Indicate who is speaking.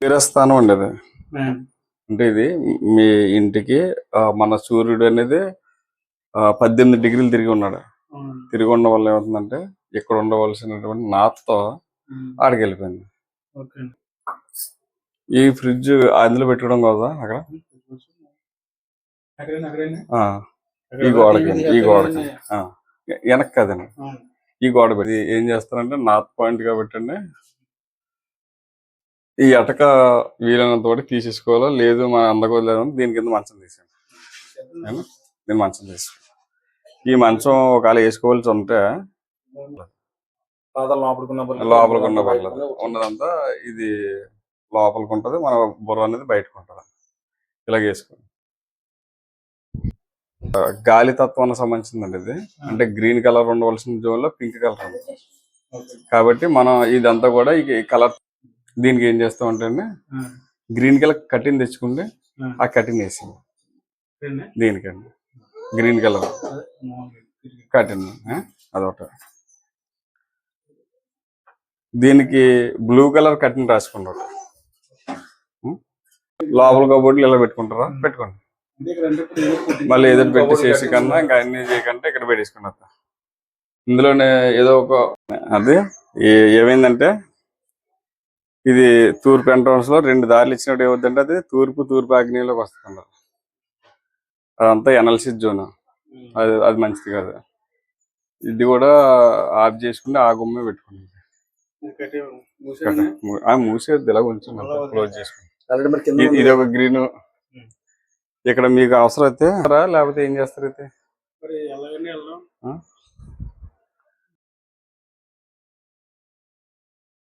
Speaker 1: తీరస్థానం అండి అది. అంటే ఇది మీ ఇంటికి మన సూర్యుడు అనేది 18 డిగ్రీలు తిరిగి ఉన్నాడు. తిరిగి ఉండడం వల్ల ఏమవుతుందంటే ఇక్కడ ఉండవలసినటువంటి నాతతో ఆడికి వెళ్ళిపోయింది. ఈ ఫ్రిడ్జ్ అందులో పెట్టుకోవడం కదా అక్కడ ఈ గోడకి వెనక్కి కదండి, ఈ గోడ పెట్టి ఏం చేస్తారంటే నార్త్ పాయింట్ గా పెట్టండి. ఈ అటక వీలైనంత వరకు తీసేసుకోవాలా, లేదు మన అందకోలేదు దీని కింద మంచం తీసాను. దీని మంచం తీసుకో. ఈ మంచం ఒకవేళ వేసుకోవాల్సి ఉంటే లోపలికున్న పర్లేదు, ఉన్నదంతా ఇది లోపలికి ఉంటుంది, మన బుర్ర అనేది బయటకు ఉంటుంది. ఇలాగ వేసుకోండి. గాలి తత్వానికి సంబంధించిందండి ఇది. అంటే గ్రీన్ కలర్ ఉండవలసిన జోన్ లో పింక్ కలర్ ఉంది కాబట్టి మనం ఇదంతా కూడా ఈ కలర్ దీనికి ఏం చేస్తాం అంటే అండి, గ్రీన్ కలర్ కటింగ్ తెచ్చుకుంటే ఆ కటింగ్ వేసి దీనికండి గ్రీన్ కలర్ కటింగ్ అదొకటి. దీనికి బ్లూ కలర్ కటింగ్ రాసుకుంటారు. లోపల కబోర్డులు ఇలా పెట్టుకుంటారా, పెట్టుకోండి. మళ్ళీ ఎదురు పెట్టేసేసి కన్నా ఇంకా అన్ని చేయకంటే ఇక్కడ పెట్టేసుకున్నా. ఇందులోనే ఏదో ఒక అదే ఏమైందంటే ఇది తూర్పు ఎంట్రన్స్ లో 2 దారులు ఇచ్చినప్పుడు ఏమవుతుందంటే అది తూర్పు ఆగ్నేయంలోకి వస్తుంది. అదంతా ఎనాలిసిస్ జోన్, అది మంచిది కాదు. ఇది కూడా ఆఫ్ చేసుకుంటే ఆ గుమ్మే పెట్టుకుంది. మూసేది ఇలా కొంచెం క్లోజ్ చేసుకుంది. ఇది ఒక గ్రీన్. ఇక్కడ మీకు అవసరం అయితే లేకపోతే ఏం చేస్తారు అయితే